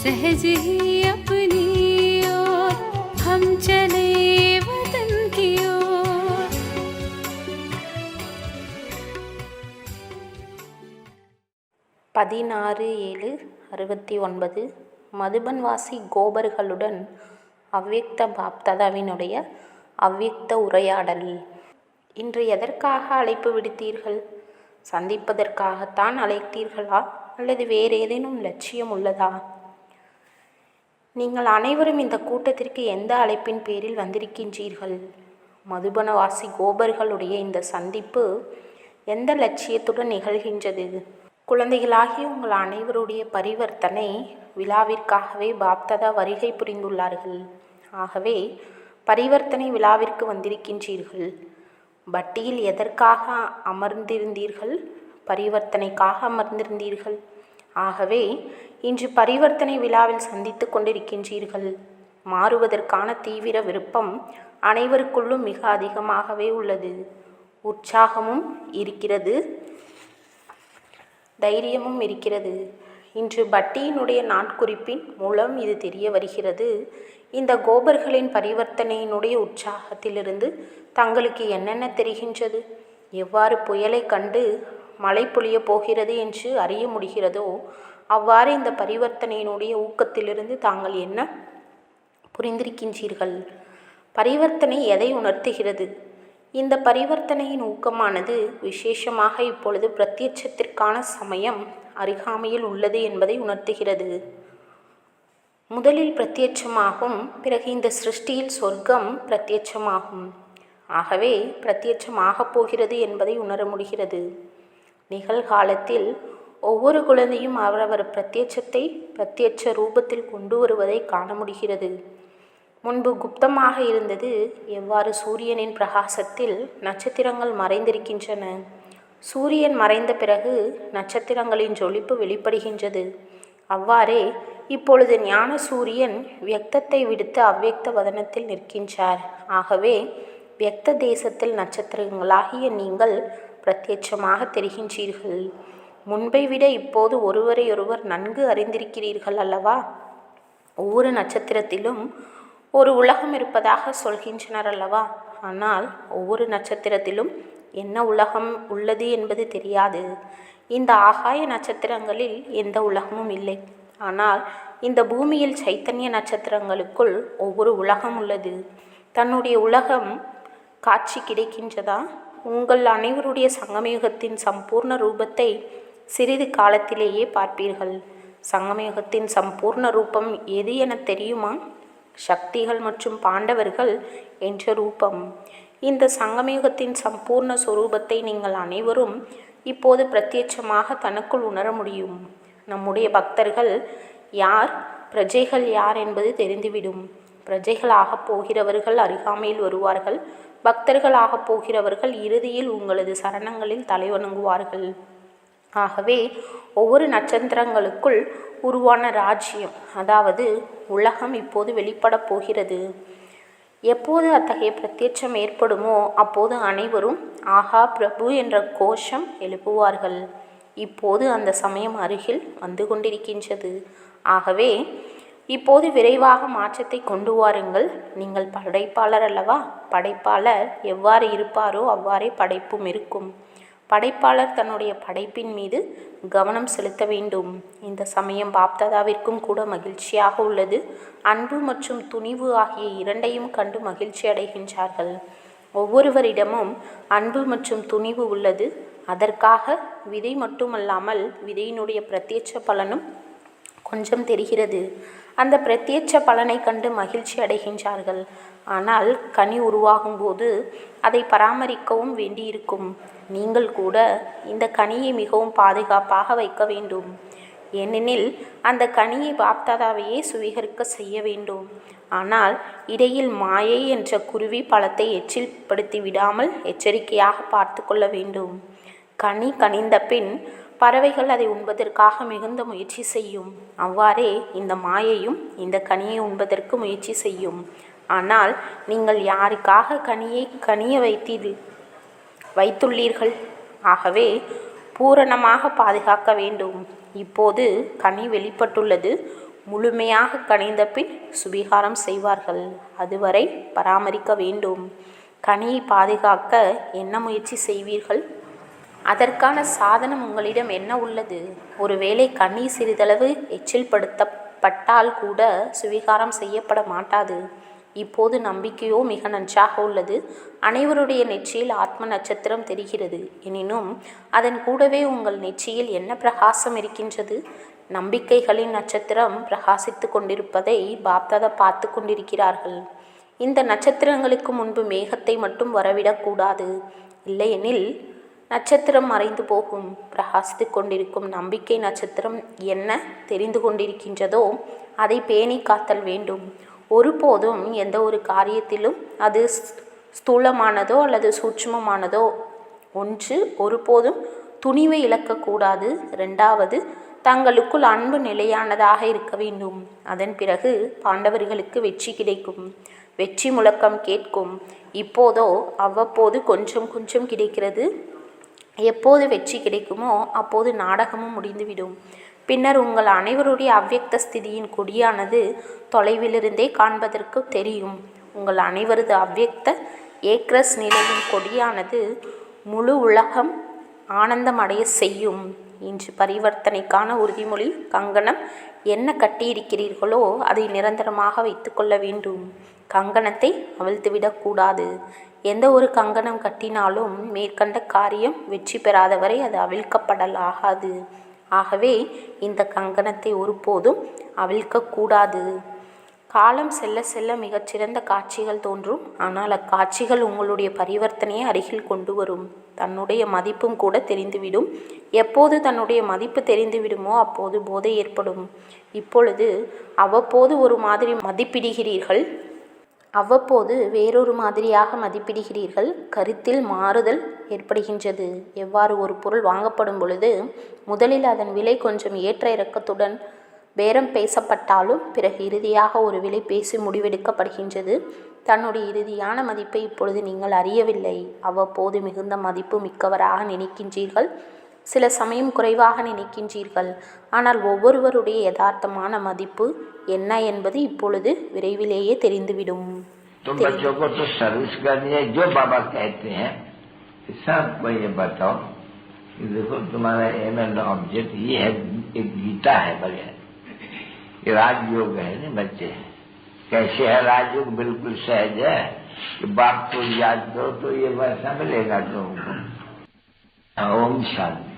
सहज ही अपनी ओर हम चले वतन की ओर। 16/7/69 மதுபன்வாசி கோபர்களுடன் அவ்யக்த பாப்தாதாவினுடைய அவ்யக்த உரையாடல். இன்று எதற்காக அழைப்பு விடுத்தீர்கள்? சந்திப்பதற்காகத்தான் அழைத்தீர்களா அல்லது வேறு ஏதேனும் லட்சியம் உள்ளதா? நீங்கள் அனைவரும் இந்த கூட்டத்திற்கு எந்த அழைப்பின் பேரில் வந்திருக்கின்றீர்கள்? மதுபனவாசி கோபர்களுடைய இந்த சந்திப்பு எந்த லட்சியத்துடன் நிகழ்கின்றது? குழந்தைகளாகிய உங்கள் அனைவருடைய பரிவர்த்தனை விழாவிற்காகவே பாப்தாதா வருகை புரிந்துள்ளார்கள். ஆகவே பரிவர்த்தனை விழாவிற்கு வந்திருக்கின்றீர்கள். பட்டியில் எதற்காக அமர்ந்திருந்தீர்கள்? பரிவர்த்தனைக்காக அமர்ந்திருந்தீர்கள். ஆகவே இன்று பரிவர்த்தனை விழாவில் சந்தித்து கொண்டிருக்கின்றீர்கள். மாறுவதற்கான தீவிர விருப்பம் அனைவருக்குள்ளும் மிக அதிகமாகவே உள்ளது. உற்சாகமும் இருக்கிறது, தைரியமும் இருக்கிறது. இன்று பட்டியினுடைய நாட்குறிப்பின் மூலம் இது தெரிய வருகிறது. இந்த கோபர்களின் பரிவர்த்தனையினுடைய உற்சாகத்திலிருந்து தங்களுக்கு என்னென்ன தெரிகின்றது? எவ்வாறு புயலை கண்டு மழை பொழியப் போகிறது என்று அறிய முடிகிறதோ அவ்வாறு இந்த பரிவர்த்தனையினுடைய ஊக்கத்திலிருந்து தாங்கள் என்ன புரிந்திருக்கின்றீர்கள்? பரிவர்த்தனை எதை உணர்த்துகிறது? இந்த பரிவர்த்தனையின் ஊக்கமானது விசேஷமாக இப்பொழுது பிரத்யட்சத்திற்கான சமயம் அருகாமையில் உள்ளது என்பதை உணர்த்துகிறது. முதலில் பிரத்யட்சமாகும், பிறகு இந்த சிருஷ்டியில் சொர்க்கம் பிரத்யட்சமாகும். ஆகவே பிரத்யட்சமாகப் போகிறது என்பதை உணர முடிகிறது. நிகழ்காலத்தில் ஒவ்வொரு குழந்தையும் அவரவர் பிரத்யட்சத்தை பிரத்யட்ச ரூபத்தில் கொண்டு வருவதை காண முடிகிறது. முன்பு குப்தமாக இருந்தது. எவ்வாறு சூரியனின் பிரகாசத்தில் நட்சத்திரங்கள் மறைந்திருக்கின்றன, சூரியன் மறைந்த பிறகு நட்சத்திரங்களின் ஜொலிப்பு வெளிப்படுகின்றது. அவ்வாறே இப்பொழுது ஞான சூரியன் வியக்தத்தை விடுத்து அவ்யக்த வதனத்தில் நிற்கின்றார். ஆகவே வியக்த தேசத்தில் நட்சத்திரங்களாகிய நீங்கள் பிரத்யட்சமாக தெரிகின்றீர்கள். முன்பை விட இப்போது ஒருவரையொருவர் நன்கு அறிந்திருக்கிறீர்கள் அல்லவா? ஒவ்வொரு நட்சத்திரத்திலும் ஒரு உலகம் இருப்பதாக சொல்கின்றனர் அல்லவா? ஆனால் ஒவ்வொரு நட்சத்திரத்திலும் என்ன உலகம் உள்ளது என்பது தெரியாது. இந்த ஆகாய நட்சத்திரங்களில் எந்த உலகமும் இல்லை. ஆனால் இந்த பூமியில் சைத்தன்ய நட்சத்திரங்களுக்குள் ஒவ்வொரு உலகம் உள்ளது. தன்னுடைய உலகம் காட்சி கிடைக்கின்றதா? உங்கள் அனைவருடைய சங்கமயுகத்தின் சம்பூர்ண ரூபத்தை சிறிது காலத்திலேயே பார்ப்பீர்கள். சங்கமயுகத்தின் சம்பூர்ண ரூபம் எது என தெரியுமா? சக்திகள் மற்றும் பாண்டவர்கள் என்ற ரூபம். இந்த சங்கமயுகத்தின் சம்பூர்ண சொரூபத்தை நீங்கள் அனைவரும் இப்போது பிரத்யட்சமாக தனக்குள் உணர முடியும். நம்முடைய பக்தர்கள் யார், பிரஜைகள் யார் என்பது தெரிந்துவிடும். பிரஜைகளாகப் போகிறவர்கள் அருகாமையில் வருவார்கள். பக்தர்களாகப் போகிறவர்கள் இறுதியில் உங்களது சரணங்களில் தலைவணங்குவார்கள். ஆகவே ஒவ்வொரு நட்சத்திரங்களுக்குள் உருவான ராஜ்யம், அதாவது உலகம் இப்போது வெளிப்படப் போகிறது. எப்போது அத்தகைய பிரத்யட்சம் ஏற்படுமோ அப்போது அனைவரும் ஆஹா பிரபு என்ற கோஷம் எழுப்புவார்கள். இப்போது அந்த சமயம் அருகில் வந்து கொண்டிருக்கின்றது. ஆகவே இப்போது விரைவாக மாற்றத்தை கொண்டு வாருங்கள். நீங்கள் படைப்பாளர் அல்லவா? படைப்பாளர் எவ்வாறு இருப்பாரோ அவ்வாறே படைப்பும் இருக்கும். படைப்பாளர் தன்னுடைய படைப்பின் மீது கவனம் செலுத்த வேண்டும். இந்த சமயம் பாப்தாதாவிற்கும் கூட மகிழ்ச்சியாக உள்ளது. அன்பு மற்றும் துணிவு ஆகிய இரண்டையும் கண்டு மகிழ்ச்சி அடைகின்றார்கள். ஒவ்வொருவரிடமும் அன்பு மற்றும் துணிவு உள்ளது. அதற்காக விதை மட்டுமல்லாமல் விதையினுடைய பிரத்யட்ச பலனும் கொஞ்சம் தெரிகிறது. அந்த பிரத்யட்ச பலனை கண்டு மகிழ்ச்சி அடைகின்றார்கள். ஆனால் கனி உருவாகும் போது அதை பராமரிக்கவும் வேண்டியிருக்கும். நீங்கள் கூட இந்த கனியை மிகவும் பாதுகாப்பாக வைக்க வேண்டும். ஏனெனில் அந்த கனியை பாப்தாதாவையே சுவீகரிக்க செய்ய வேண்டும். ஆனால் இடையில் மாயை என்ற குருவி பழத்தை எச்சில்படுத்தி விடாமல் எச்சரிக்கையாக பார்த்து கொள்ள வேண்டும். கனி கனிந்த பின் பறவைகள் அதை உண்பதற்காக மிகுந்த முயற்சி செய்யும். அவ்வாறே இந்த மாயையும் இந்த கனியை உண்பதற்கு முயற்சி செய்யும். ஆனால் நீங்கள் யாருக்காக கனியை கனிய வைத்துள்ளீர்கள்? ஆகவே பூரணமாக பாதுகாக்க வேண்டும். இப்போது கனி வெளிப்பட்டுள்ளது. முழுமையாக கனிந்த பின் சுவீகாரம் செய்வார்கள். அதுவரை பராமரிக்க வேண்டும். கனியை பாதுகாக்க என்ன முயற்சி செய்வீர்கள்? அதற்கான சாதனம் உங்களிடம் என்ன உள்ளது? ஒருவேளை கனி சிறிதளவு எச்சில்படுத்தப்பட்டால் கூட சுவீகாரம் செய்யப்பட மாட்டாது. இப்போது நம்பிக்கையோ மிக நன்றாக உள்ளது. அனைவருடைய நெற்றியில் ஆத்ம நட்சத்திரம் தெரிகிறது. எனினும் அதன் கூடவே உங்கள் நெற்றியில் என்ன பிரகாசம் இருக்கின்றது? நம்பிக்கைகளின் நட்சத்திரம் பிரகாசித்து கொண்டிருப்பதை பாப்தாதா பார்த்து கொண்டிருக்கிறார்கள். இந்த நட்சத்திரங்களுக்கு முன்பு மேகத்தை மட்டும் வரவிடக்கூடாது. இல்லையெனில் நட்சத்திரம் மறைந்து போகும். பிரகாசித்து கொண்டிருக்கும் நம்பிக்கை நட்சத்திரம் என்ன தெரிந்து கொண்டிருக்கின்றதோ அதை பேணி காத்தல் வேண்டும். ஒருபோதும் எந்த ஒரு காரியத்திலும் அது ஸ்தூலமானதோ அல்லது சூட்சுமமானதோ ஒன்று ஒருபோதும் துணிவை இழக்கக்கூடாது. இரண்டாவது, தங்களுக்குள் அன்பு நிலையானதாக இருக்க வேண்டும். அதன் பிறகு பாண்டவர்களுக்கு வெற்றி கிடைக்கும். வெற்றி முழக்கம் கேட்கும். இப்போதோ அவ்வப்போது கொஞ்சம் கொஞ்சம் கிடைக்கிறது. எப்போது வெற்றி கிடைக்குமோ அப்போது நாடகமும் முடிந்துவிடும். பின்னர் உங்கள் அனைவருடைய அவ்யக்த ஸ்திதியின் கொடியானது தொலைவிலிருந்தே காண்பதற்கு தெரியும். உங்கள் அனைவரது அவ்யக்த ஏக்ரஸ் நிலையின் கொடியானது முழு உலகம் ஆனந்தம் அடைய செய்யும். இன்று பரிவர்த்தனைக்கான உறுதிமொழி கங்கணம் என்ன கட்டியிருக்கிறீர்களோ அதை நிரந்தரமாக வைத்து கொள்ள வேண்டும். கங்கணத்தை அவிழ்த்துவிடக்கூடாது. எந்த ஒரு கங்கணம் கட்டினாலும் மேற்கண்ட காரியம் வெற்றி பெறாதவரை அது அவிழ்க்கப்படலாகாது. ஆகவே இந்த கங்கணத்தை ஒருபோதும் அவிழ்க்கக்கூடாது. காலம் செல்ல செல்ல மிகச்சிறந்த காட்சிகள் தோன்றும். ஆனால் அக்காட்சிகள் உங்களுடைய பரிவர்த்தனையை அருகில் கொண்டு வரும். தன்னுடைய மதிப்பும் கூட தெரிந்துவிடும். எப்போது தன்னுடைய மதிப்பு தெரிந்துவிடுமோ அப்போது போதை ஏற்படும். இப்பொழுது அவ்வப்போது ஒரு மாதிரி மதிப்பிடுகிறீர்கள், அவ்வப்போது வேறொரு மாதிரியாக மதிப்பிடுகிறீர்கள். கருத்தில் மாறுதல் ஏற்படுகின்றது. எவ்வாறு ஒரு பொருள் வாங்கப்படும் பொழுது முதலில் அதன் விலை கொஞ்சம் ஏற்ற இறக்கத்துடன் பேரம் பேசப்பட்டாலும் பிறகு இறுதியாக ஒரு விலை பேசி முடிவெடுக்கப்படுகின்றது. தன்னுடைய இறுதியான மதிப்பை இப்பொழுது நீங்கள் அறியவில்லை. அவ்வப்போது மிகுந்த மதிப்பு மிக்கவராக நினைக்கின்றீர்கள், சில சமயம் குறைவாக நினைக்கின்றீர்கள். ஆனால் ஒவ்வொருவருடைய யதார்த்தமான மதிப்பு என்ன என்பது இப்பொழுது விரைவிலேயே தெரிந்துவிடும். ये राजयोग है ना बच्चे, कैसे है राजयोग? बिल्कुल सहज है कि बाप को याद करो तो ये वैसा मिलेगा तुमको। ओम शांति।